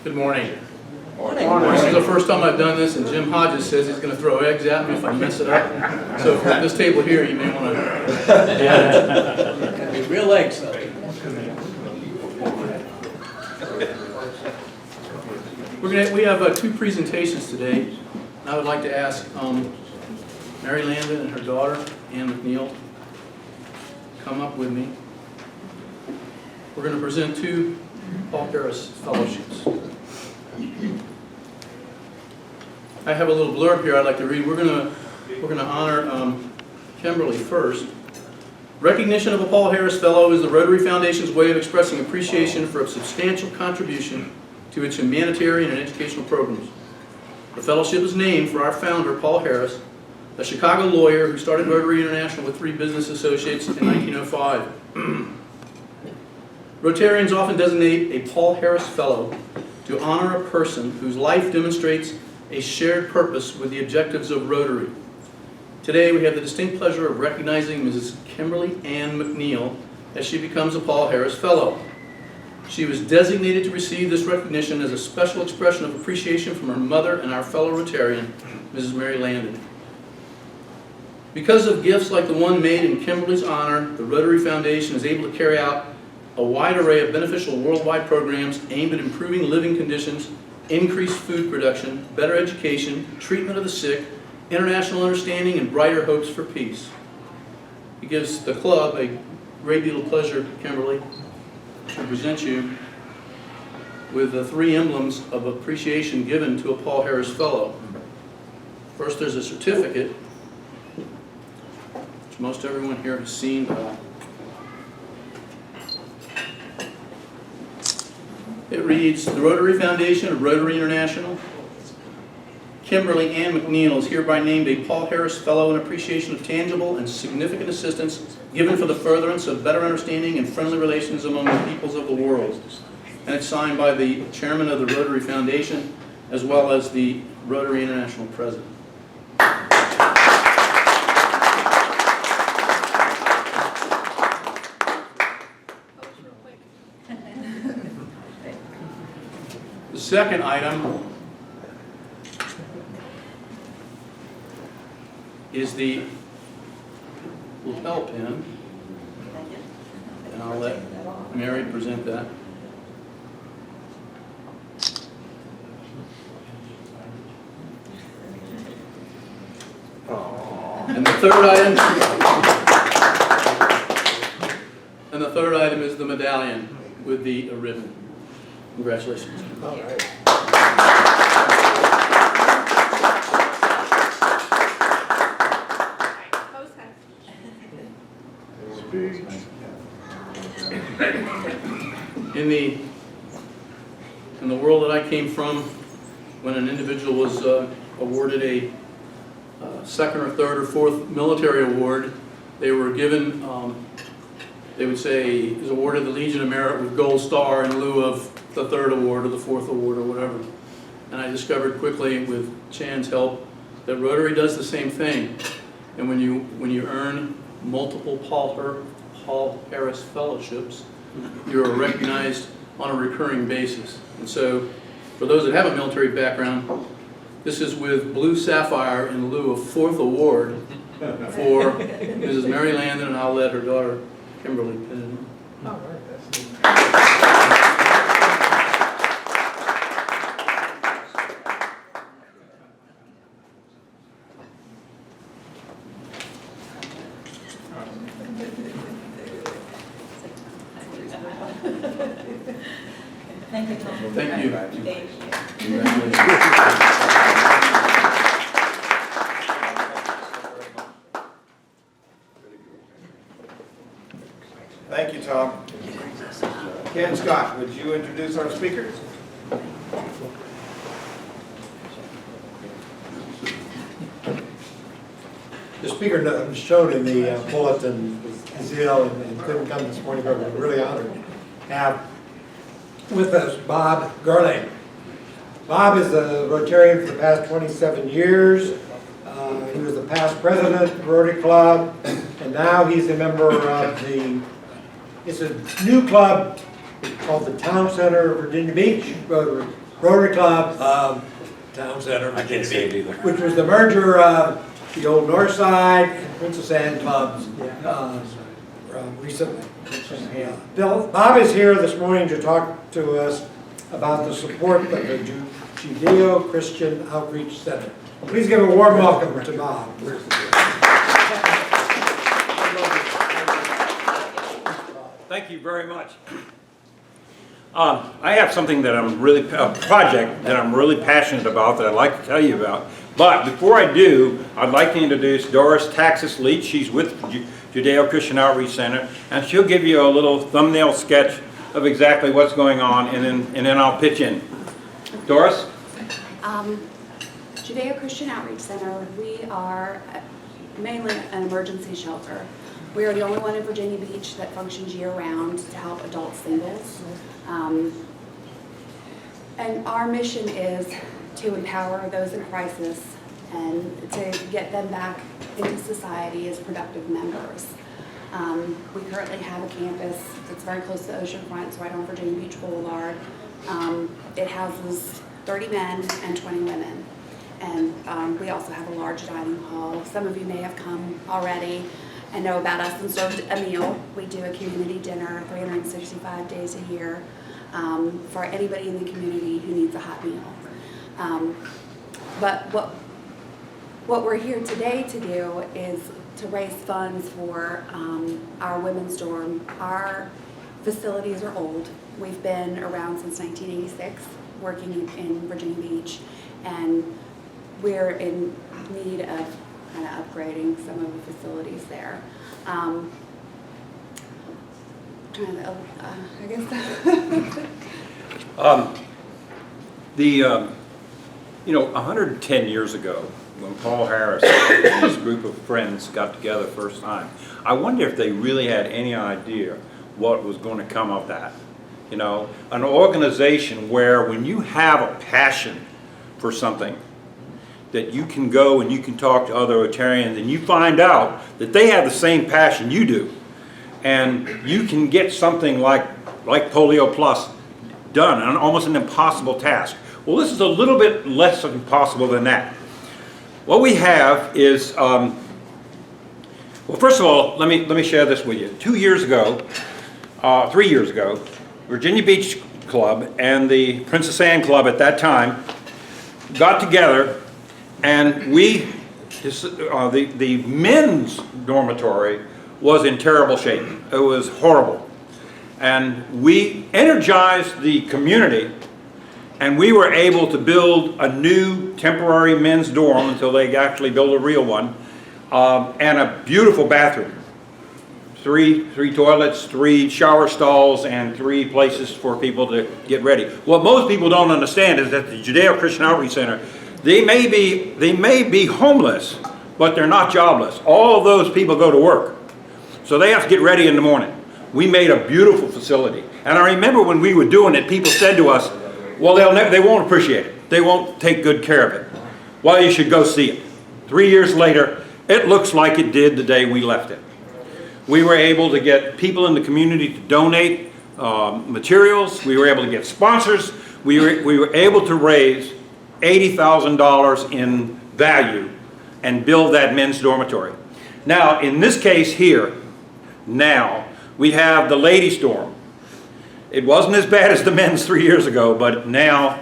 Good morning. Morning. This is the first time I've done this, and Jim Hodges says he's going to throw eggs at me if I mess it up. So at this table here, you may want to. Real eggs, though. We have two presentations today. I would like to ask Mary Landon and her daughter, Ann McNeil, come up with me. We're going to present two Paul Harris Fellowships. I have a little blurb here I'd like to read. We're going to honor Kimberly first. Recognition of a Paul Harris Fellow is the Rotary Foundation's way of expressing appreciation for a substantial contribution to its humanitarian and educational programs. The fellowship is named for our founder, Paul Harris, a Chicago lawyer who started Rotary International with 3 business associates in 1905. Rotarians often designate a Paul Harris Fellow to honor a person whose life demonstrates a shared purpose with the objectives of Rotary. Today we have the distinct pleasure of recognizing Mrs. Kimberly Ann McNeil as she becomes a Paul Harris Fellow. She was designated to receive this recognition as a special expression of appreciation from her mother and our fellow Rotarian, Mrs. Mary Landon. Because of gifts like the one made in Kimberly's honor, the Rotary Foundation is able to carry out a wide array of beneficial worldwide programs aimed at improving living conditions, increased food production, better education, treatment of the sick, international understanding, and brighter hopes for peace. It gives the club a great deal of pleasure, Kimberly, to present you with the 3 emblems of appreciation given to a Paul Harris Fellow. First, there's a certificate, which most everyone here has seen. It reads, the Rotary Foundation of Rotary International. Kimberly Ann McNeil is hereby named a Paul Harris Fellow in appreciation of tangible and significant assistance given for the furtherance of better understanding and friendly relations among the peoples of the world. And it's signed by the chairman of the Rotary Foundation as well as the Rotary International president. The second item is the lapel pin, and I'll let Mary present that. And the third item is the medallion with the ribbon. Congratulations. All right. In the world that I came from, when an individual was awarded a second or third or fourth military award, they were given, they would say, is awarded the Legion of Merit with Gold Star in lieu of the 3rd award or the 4th award or whatever. And I discovered quickly with Chan's help that Rotary does the same thing. And when you earn multiple Paul Harris Fellowships, you're recognized on a recurring basis. And so, for those that have a military background, this is with blue sapphire in lieu of 4th award for Mrs. Mary Landon, and I'll let her daughter Kimberly pin it. All right, that's neat. Thank you, Tom. Thank you. Thank you. Congratulations. Thank you, Tom. Ken Scott, would you introduce our speakers? The speaker shown in the bulletin is ill and couldn't come this morning, but we're really honored to have with us Bob Garland. Bob is a Rotarian for the past 27 years. He was the past president of the Rotary Club, and now he's a member of the, it's a new club called the Town Center of Virginia Beach, Rotary Club, Town Center of I Virginia can't say it Beach, either. which was the merger of the old North Side and Princess Anne clubs recently. Bob is here this morning to talk to us about the support of the Judeo-Christian Outreach Center. Please give a warm welcome to Bob. Thank you very much. I have something that a project that I'm really passionate about that I'd like to tell you about. But before I do, I'd like to introduce Doris Taxis Leach. She's with Judeo-Christian Outreach Center, and she'll give you a little thumbnail sketch of exactly what's going on, and then I'll pitch in. Doris? Judeo-Christian Outreach Center, we are mainly an emergency shelter. We are the only one in Virginia Beach that functions year-round to help adult singles. And our mission is to empower those in crisis and to get them back into society as productive members. We currently have a campus that's very close to the oceanfront, it's right on Virginia Beach Boulevard. It houses 30 men and 20 women. And we also have a large dining hall. Some of you may have come already and know about us and served a meal. We do a community dinner 365 days a year for anybody in the community who needs a hot meal. But what we're here today to do is to raise funds for our women's dorm. Our facilities are old. We've been around since 1986, working in Virginia Beach, and we're in need of kind of upgrading some of the facilities there. I guess. You know, 110 years ago, when Paul Harris and his group of friends got together first time, I wonder if they really had any idea what was going to come of that. You know, an organization where when you have a passion for something, that you can go and you can talk to other Rotarians and you find out that they have the same passion you do. And you can get something like Polio Plus done, and almost an impossible task. Well, this is a little bit less impossible than that. What we have is, well, first of all, let me share this with you. 3 years ago, Virginia Beach Club and the Princess Anne Club at that time got together, and the men's dormitory was in terrible shape. It was horrible. And we energized the community, and we were able to build a new temporary men's dorm until they actually built a real one, and a beautiful bathroom. Three toilets, 3 shower stalls, and 3 places for people to get ready. What most people don't understand is that the Judeo-Christian Outreach Center, they may be homeless, but they're not jobless. All of those people go to work. So they have to get ready in the morning. We made a beautiful facility. And I remember when we were doing it, people said to us, well, they won't appreciate it. They won't take good care of it. Well, you should go see it. 3 years later, it looks like it did the day we left it. We were able to get people in the community to donate materials. We were able to get sponsors. We were able to raise $80,000 in value and build that men's dormitory. Now, in this case here, now, we have the ladies' dorm. It wasn't as bad as the men's 3 years ago, but now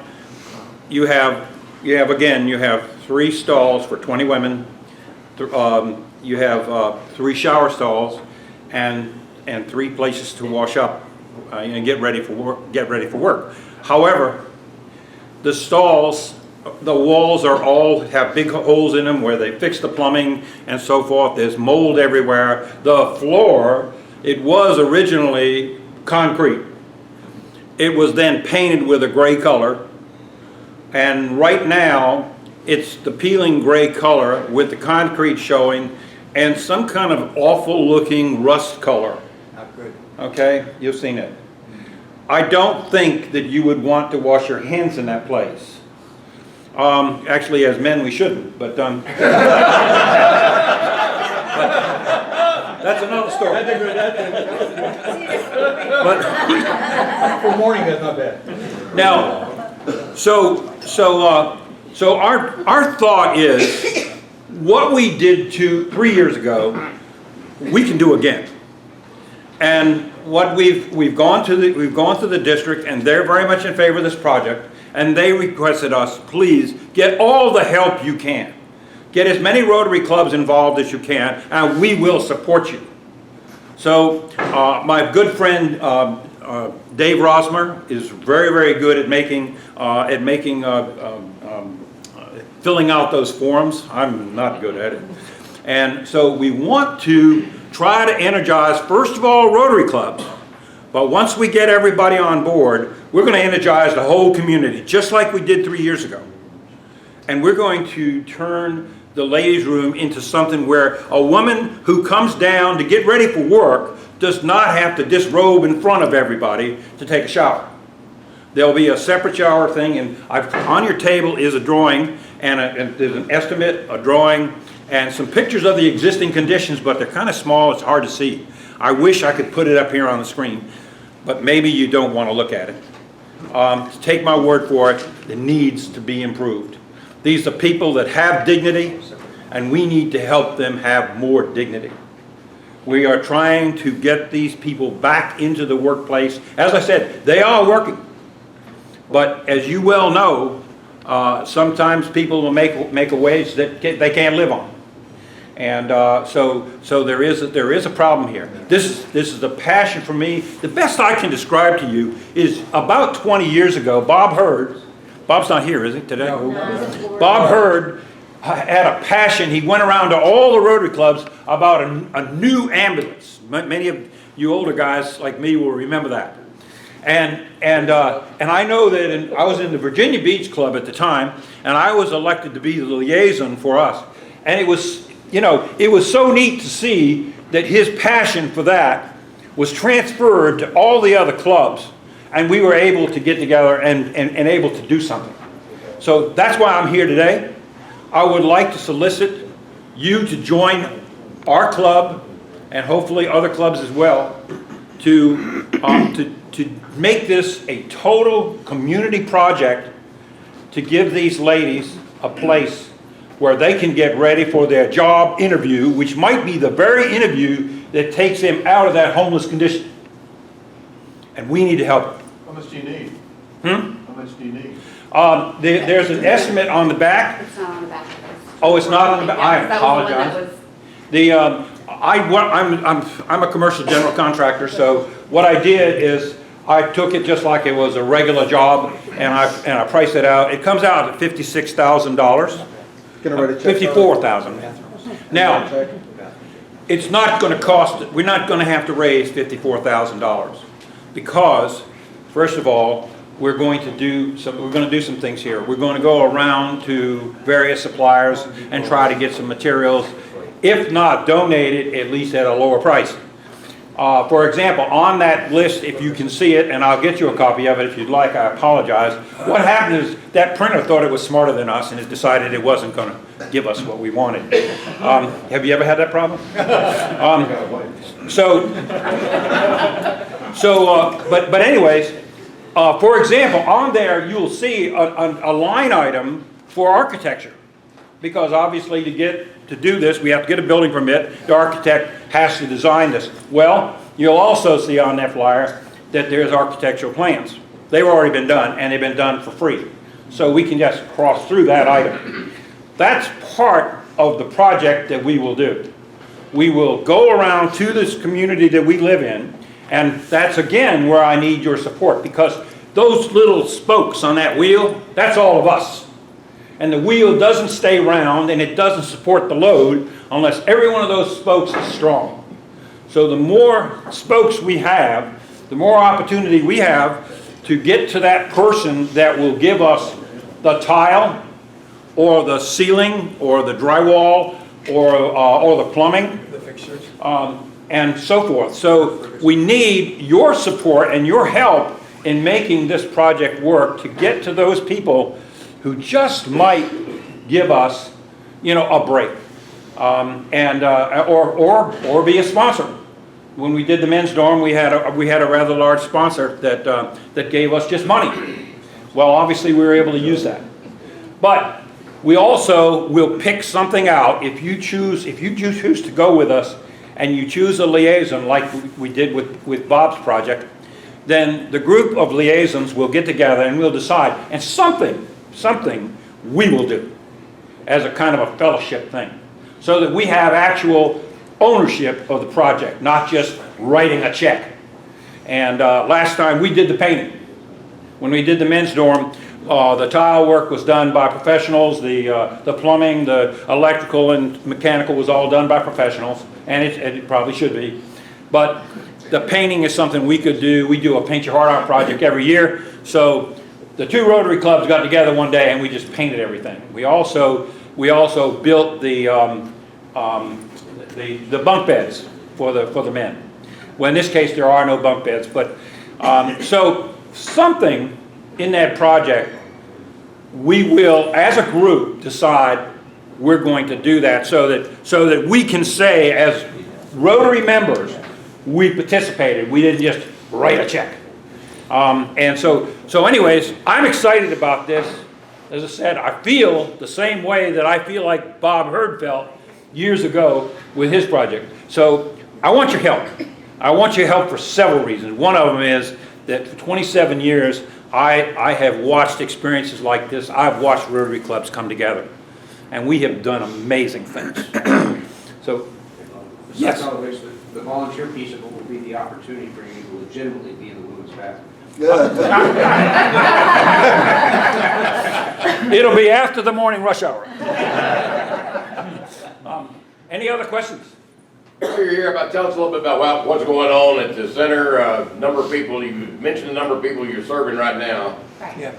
you have 3 stalls for 20 women. You have 3 shower stalls and 3 places to wash up and get ready for work. However, the stalls, the walls have big holes in them where they fix the plumbing and so forth. There's mold everywhere. The floor, it was originally concrete. It was then painted with a gray color, and right now it's the peeling gray color with the concrete showing and some kind of awful looking rust color. Not good. Okay, you've seen it. I don't think that you would want to wash your hands in that place. Actually, as men, we shouldn't, but that's another story. But For morning, that's not bad. now, so our thought is, what we did 3 years ago, we can do again. And what we've gone to the district, and they're very much in favor of this project, and they requested us, please get all the help you can. Get as many Rotary clubs involved as you can, and we will support you. So my good friend Dave Rosmer is very, very good at filling out those forms. I'm not good at it. And so we want to try to energize, first of all, Rotary clubs. But once we get everybody on board, we're going to energize the whole community, just like we did 3 years ago. And we're going to turn the ladies' room into something where a woman who comes down to get ready for work does not have to disrobe in front of everybody to take a shower. There'll be a separate shower thing, and on your table is a drawing, and there's an estimate, a drawing, and some pictures of the existing conditions, but they're kind of small, it's hard to see. I wish I could put it up here on the screen, but maybe you don't want to look at it. Take my word for it, it needs to be improved. These are people that have dignity, and we need to help them have more dignity. We are trying to get these people back into the workplace. As I said, they are working. But as you well know, sometimes people will make a wage that they can't live on. And so there is a problem here. This is a passion for me. The best I can describe to you is about 20 years ago, Bob Hurd, Bob's not here, is he, today? No. Bob Hurd had a passion. He went around to all the Rotary clubs about a new ambulance. Many of you older guys like me will remember that. And I know that I was in the Virginia Beach Club at the time, and I was elected to be the liaison for us. And it was, it was so neat to see that his passion for that was transferred to all the other clubs, and we were able to get together and able to do something. So that's why I'm here today. I would like to solicit you to join our club, and hopefully other clubs as well, to make this a total community project to give these ladies a place where they can get ready for their job interview, which might be the very interview that takes them out of that homeless condition. And we need to help them. How much do you need? How much do you need? There's an estimate on the back. It's not on the back. Oh, it's not on the back? I That was the one that apologize. was- I'm a commercial general contractor, so what I did is I took it just like it was a regular job, and I priced it out. It comes out at $56,000. $54,000. Now, it's not going to cost. We're not going to have to raise $54,000 because, first of all, we're going to do some things here. We're going to go around to various suppliers and try to get some materials, if not donated, at least at a lower price. For example, on that list, if you can see it, and I'll get you a copy of it if you'd like, I apologize. What happened is that printer thought it was smarter than us and it decided it wasn't going to give us what we wanted. Have you ever had that problem? But anyways, for example, on there you'll see a line item for architecture. Because obviously to do this, we have to get a building permit. The architect has to design this. Well, you'll also see on that flyer that there's architectural plans. They've already been done, and they've been done for free. So we can just cross through that item. That's part of the project that we will do. We will go around to this community that we live in, and that's again where I need your support, because those little spokes on that wheel, that's all of us. And the wheel doesn't stay round and it doesn't support the load unless every one of those spokes is strong. So the more spokes we have, the more opportunity we have to get to that person that will give us the tile or the ceiling or the drywall or the plumbing, The fixtures. and so forth. So we need your support and your help in making this project work to get to those people who just might give us, a break, or be a sponsor. when we did the men's dorm, we had a rather large sponsor that gave us just money. Well, obviously we were able to use that. But we also will pick something out if you choose to go with us and you choose a liaison like we did with Bob's project, then the group of liaisons will get together and we'll decide, and something we will do as a kind of a fellowship thing, so that we have actual ownership of the project, not just writing a check. And last time we did the painting. When we did the men's dorm, the tile work was done by professionals, the plumbing, the electrical and mechanical was all done by professionals, and it probably should be. But the painting is something we could do. We do a Paint Your Heart Out project every year. So the two Rotary clubs got together one day and we just painted everything. We also built the bunk beds for the men. Well, in this case, there are no bunk beds, but so something in that project, we will, as a group, decide we're going to do that so that we can say, as Rotary members, we participated. We didn't just write a check. And so anyways, I'm excited about this. As I said, I feel the same way that I feel like Bob Hurd felt years ago with his project. So I want your help. I want your help for several reasons. One of them is that for 27 years, I have watched experiences like this. I've watched Rotary clubs come together, and we have done amazing things. So, yes. Besides all of which, the volunteer piece of it will be the opportunity for you to legitimately be in the women's bathroom. It'll be after the morning rush hour. Any other questions? While you're here, tell us a little bit about what's going on at the center. Number of people, you mentioned the number of people you're serving right now. Right. Yeah.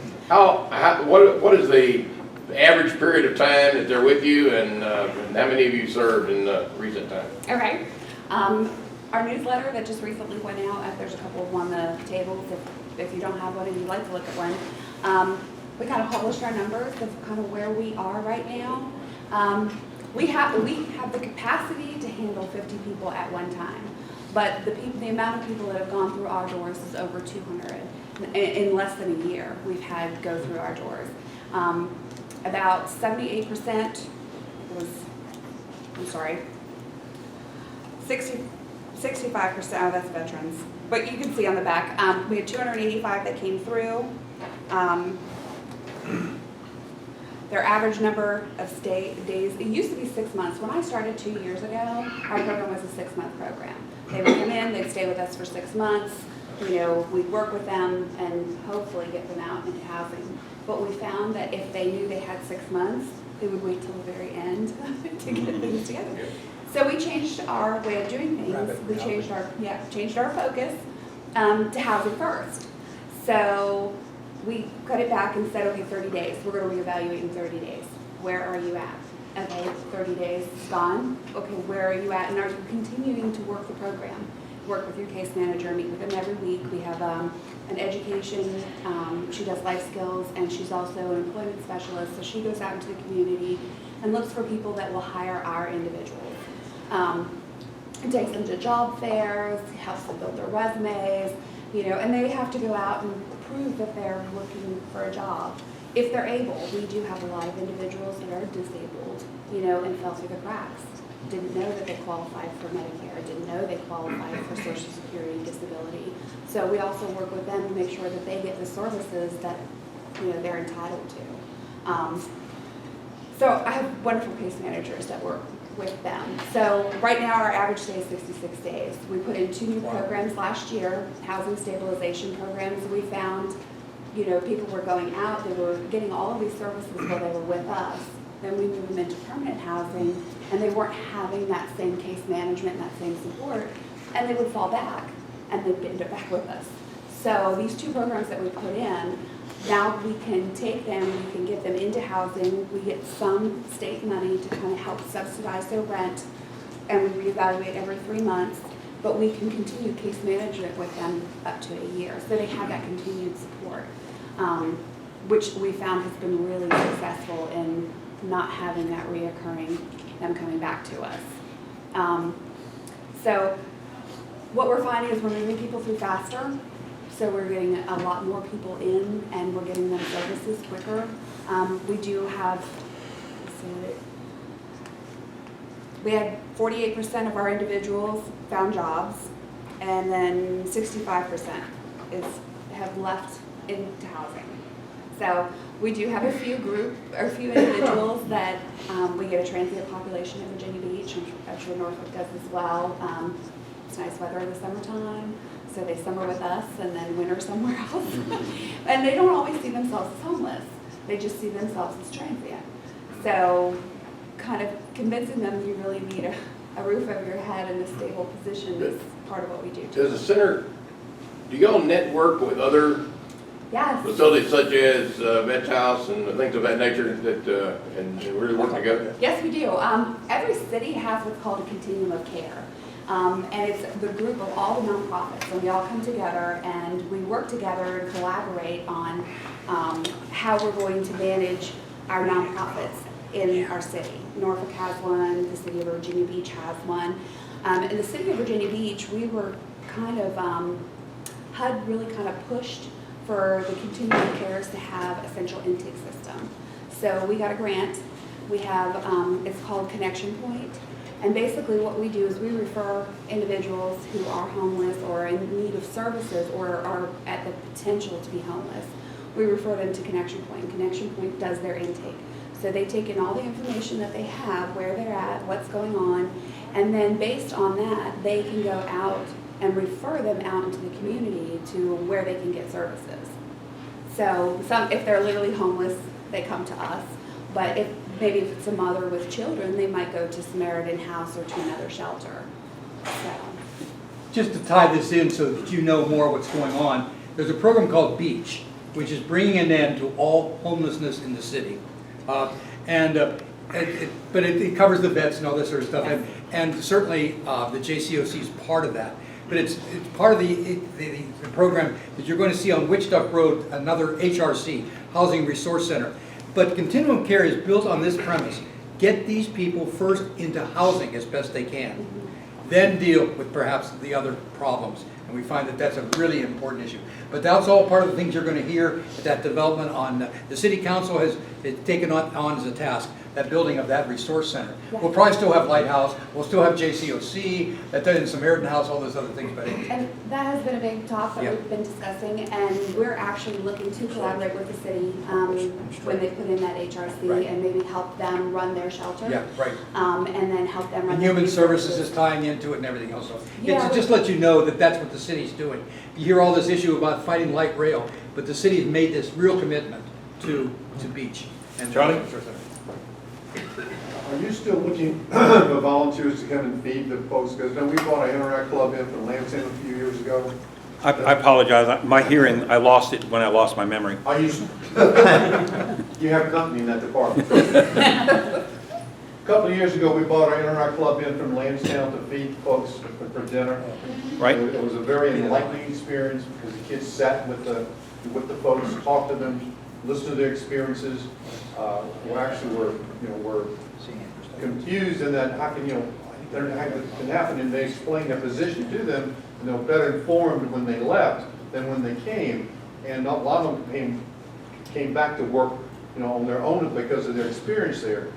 What is the average period of time that they're with you, and how many of you served in recent time? Okay. Our newsletter that just recently went out, there's a couple of on the tables if you don't have one and you'd like to look at one. We kind of published our numbers of kind of where we are right now. We have the capacity to handle 50 people at one time, but the amount of people that have gone through our doors is over 200 in less than a year. We've had go through our doors. About 78% was, 65%, that's veterans. But you can see on the back, we had 285 that came through. Their average number of days, it used to be 6 months. When I started 2 years ago, our program was a 6-month program. They would come in, they'd stay with us for 6 months. We'd work with them and hopefully get them out into housing. But we found that if they knew they had 6 months, they would wait till the very end to get things together. So we changed our way of doing things. We changed our focus to housing first. So we cut it back and said, okay, 30 days. We're going to reevaluate in 30 days. Where are you at? Okay, 30 days gone. Okay, where are you at? And are you continuing to work the program? Work with your case manager, meet with them every week. We have an education, she does life skills, and she's also an employment specialist. So she goes out into the community and looks for people that will hire our individuals. It takes them to job fairs, helps them build their resumes, and they have to go out and prove that they're looking for a job. If they're able, we do have a lot of individuals that are disabled, and fell through the cracks. Didn't know that they qualified for Medicare, didn't know they qualified for Social Security disability. So we also work with them to make sure that they get the services that they're entitled to. So I have wonderful case managers that work with them. So right now our average stay is 66 days. We put in 2 new programs last year, housing stabilization programs. We found, people were going out, they were getting all of these services while they were with us. Then we moved them into permanent housing, and they weren't having that same case management, that same support, and they would fall back, and they'd end up back with us. So these 2 programs that we put in, now we can take them, we can get them into housing, we get some state money to kind of help subsidize their rent, and we reevaluate every 3 months, but we can continue case management with them up to a year. So they have that continued support, which we found has been really successful in not having that reoccurring, them coming back to us. So what we're finding is we're moving people through faster. So we're getting a lot more people in and we're getting them services quicker. We do have, we had 48% of our individuals found jobs, and then 65% have left into housing. So we do have a few individuals that we get a transient population in Virginia Beach. I'm sure Norfolk does as well. It's nice weather in the summertime, so they summer with us and then winter somewhere else. And they don't always see themselves as homeless. They just see themselves as transient. So kind of convincing them you really need a roof over your head and a stable position is part of what we do. Does the center, do y'all network with other Yes. facilities such as Vet's House and things of that nature that, and really work together? Yes, we do. Every city has what's called a continuum of care. And it's the group of all the nonprofits, and we all come together and we work together and collaborate on how we're going to manage our nonprofits in our city. Norfolk has one, the city of Virginia Beach has one. In the city of Virginia Beach, we were kind of, HUD really kind of pushed for the continuum of cares to have a central intake system. So we got a grant. We have, it's called Connection Point. And basically what we do is we refer individuals who are homeless or in need of services or are at the potential to be homeless. We refer them to Connection Point. Connection Point does their intake. So they take in all the information that they have, where they're at, what's going on, and then based on that, they can go out and refer them out into the community to where they can get services. So if they're literally homeless, they come to us. But maybe if it's a mother with children, they might go to Samaritan House or to another shelter. So. Just to tie this in so that you know more what's going on, there's a program called Beach, which is bringing an end to all homelessness in the city. But it covers the vets and all this sort of stuff, and certainly the JCOC is part of that. But it's part of the program that you're going to see on Wichita Road, another HRC, Housing Resource Center. But continuum care is built on this premise. Get these people first into housing as best they can. Then deal with perhaps the other problems. And we find that that's a really important issue. But that's all part of the things you're going to hear at that development on, the City Council has taken on as a task, that building of that resource center. Yeah. We'll probably still have Lighthouse, we'll still have JCOC, and Samaritan House, all those other things. But And that has been a big talk that we've been discussing, and we're actually looking to collaborate with the city when they put in that HRC and maybe help them run their shelter. yeah, right. And then help them run And their human services resources. is tying into it and everything else. So Yeah, it's to just let you know that that's what the city's doing. You hear all this issue about fighting light rail, but the city has made this real commitment to Beach. And Charlie? Are you still looking for volunteers to come and feed the folks? Because we brought an Interact Club in from Lansing a few years ago. I apologize. My hearing, I lost it when I lost my memory. Are you, you have company in that department. A couple of years ago, we brought our Interact Club in from Lansdowne to feed folks for dinner. Right? It was a very enlightening experience because the kids sat with the folks, talked to them, listened to their experiences. We actually were confused in that how can that can happen, and they explained their position to them, and they were better informed when they left than when they came. And a lot of them came back to work, on their own because of their experience there.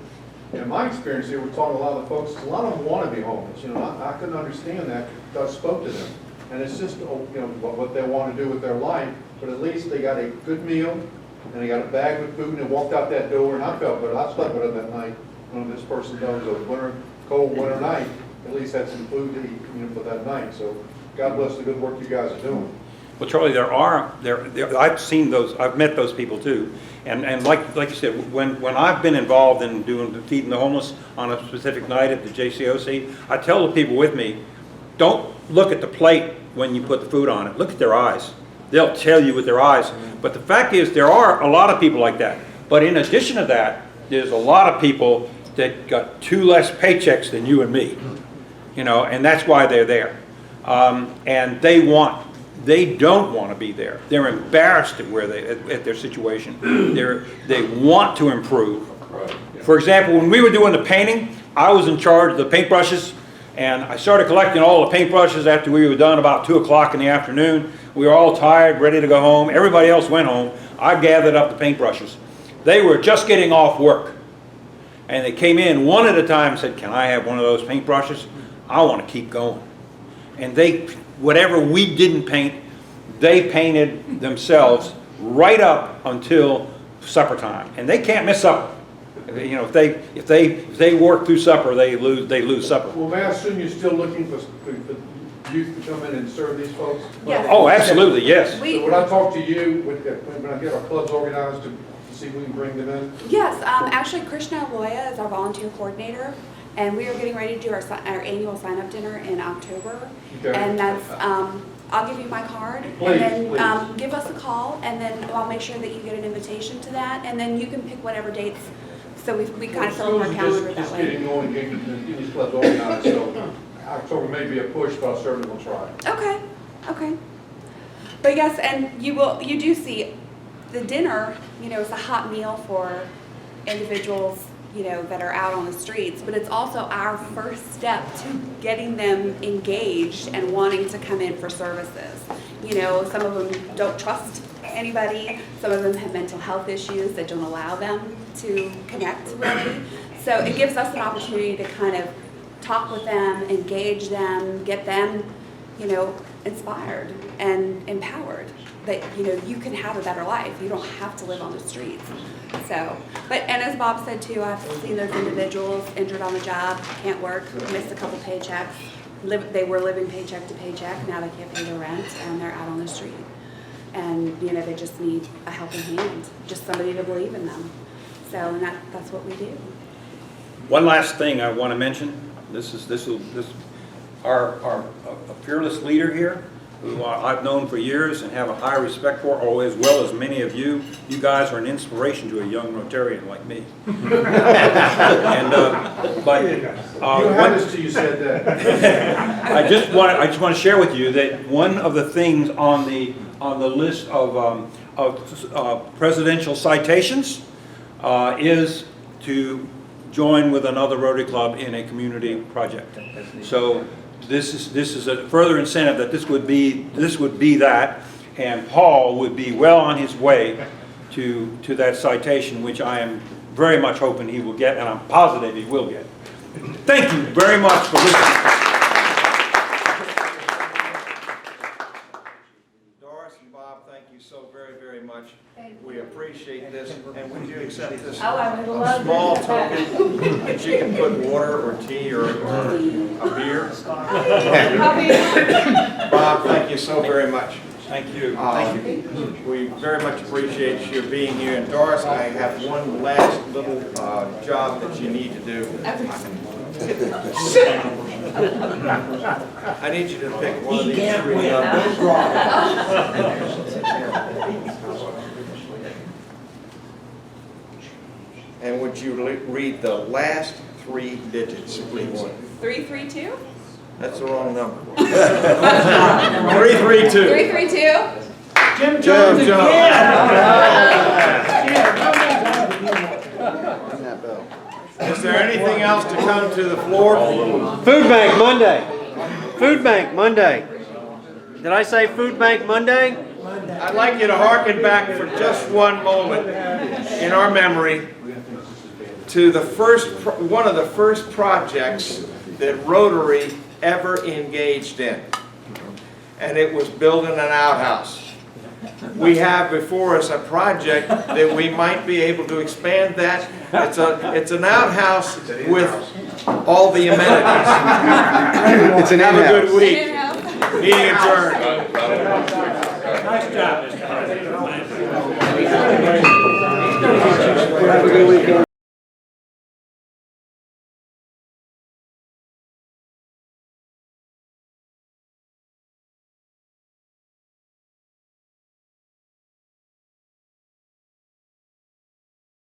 In my experience here, we're talking to a lot of the folks, a lot of them want to be homeless. I couldn't understand that until I spoke to them. And it's just, what they want to do with their life, but at least they got a good meal, and they got a bag with food, and they walked out that door, and I felt better. I slept better that night. This person knows a cold winter night, at least had some food to eat, for that night. So God bless the good work you guys are doing. Well, Charlie, I've seen those, I've met those people too. And like you said, when I've been involved in feeding the homeless on a specific night at the JCOC, I tell the people with me, don't look at the plate when you put the food on it. Look at their eyes. They'll tell you with their eyes. But the fact is, there are a lot of people like that. But in addition to that, there's a lot of people that got 2 less paychecks than you and me, and that's why they're there. And they don't want to be there. They're embarrassed at their situation. They want to improve. For example, when we were doing the painting, I was in charge of the paintbrushes. And I started collecting all the paintbrushes after we were done about 2 o'clock in the afternoon. We were all tired, ready to go home. Everybody else went home. I gathered up the paintbrushes. They were just getting off work. And they came in one at a time and said, "Can I have one of those paintbrushes? I want to keep going." And they, whatever we didn't paint, they painted themselves right up until supper time. And they can't miss supper. You know, if they work through supper, they lose supper. Well, may I assume you're still looking for youth to come in and serve these folks? Yes. Oh, absolutely, yes. So when I talk to you, when I get our clubs organized to see if we can bring them in? Yes, actually Krishna Loya is our volunteer coordinator, and we are getting ready to do our annual sign-up dinner in October. Okay. And that's, I'll give you my card, Please, and then please. give us a call, and then I'll make sure that you get an invitation to that, and then you can pick whatever dates, so we kind of fill up our calendar that Just way. getting going, getting these clubs organized, so October may be a push, but I certainly will try. Okay, okay. But yes, and you do see the dinner, you know, is a hot meal for individuals, you know, that are out on the streets, but it's also our first step to getting them engaged and wanting to come in for services. You know, some of them don't trust anybody, some of them have mental health issues that don't allow them to connect really. So it gives us an opportunity to kind of talk with them, engage them, get them, you know, inspired and empowered that, you know, you can have a better life. You don't have to live on the streets. So, and as Bob said too, I've seen those individuals injured on the job, can't work, missed a couple paychecks, they were living paycheck to paycheck, now they can't pay their rent and they're out on the street. And, you know, they just need a helping hand, just somebody to believe in them. So, and that's what we do. One last thing I want to mention. Our fearless leader here, who I've known for years and have a high respect for, as well as many of you. You guys are an inspiration to a young Rotarian like me. And, You had us till you said that. I just want to share with you that one of the things on the list of presidential citations is to join with another Rotary Club in a community project. So this is a further incentive that this would be that, and Paul would be well on his way to that citation, which I am very much hoping he will get, and I'm positive he will get. Thank you very much for listening. Doris and Bob, thank you so very, very much. We appreciate this, and would you accept this Oh, I would love small this. token that you can put water or tea or a beer? Bob, thank you so very much. Thank you. We very much appreciate you being here. And Doris, I have one last little job that you need to do. I need you to pick one of these three numbers. And would you read the last 3 digits, please? 332? That's the wrong number. 332. 332? Jim Jones. Is there anything else to come to the floor? Food Bank Monday. Food Bank Monday. Did I say Food Bank Monday? I'd like you to hearken back for just one moment in our memory to one of the first projects that Rotary ever engaged in. And it was building an outhouse. We have before us a project that we might be able to expand that. It's an outhouse with all the amenities. It's an Have a good week. In-house? Meeting adjourned. Nice job, Mr. President. Have a good weekend.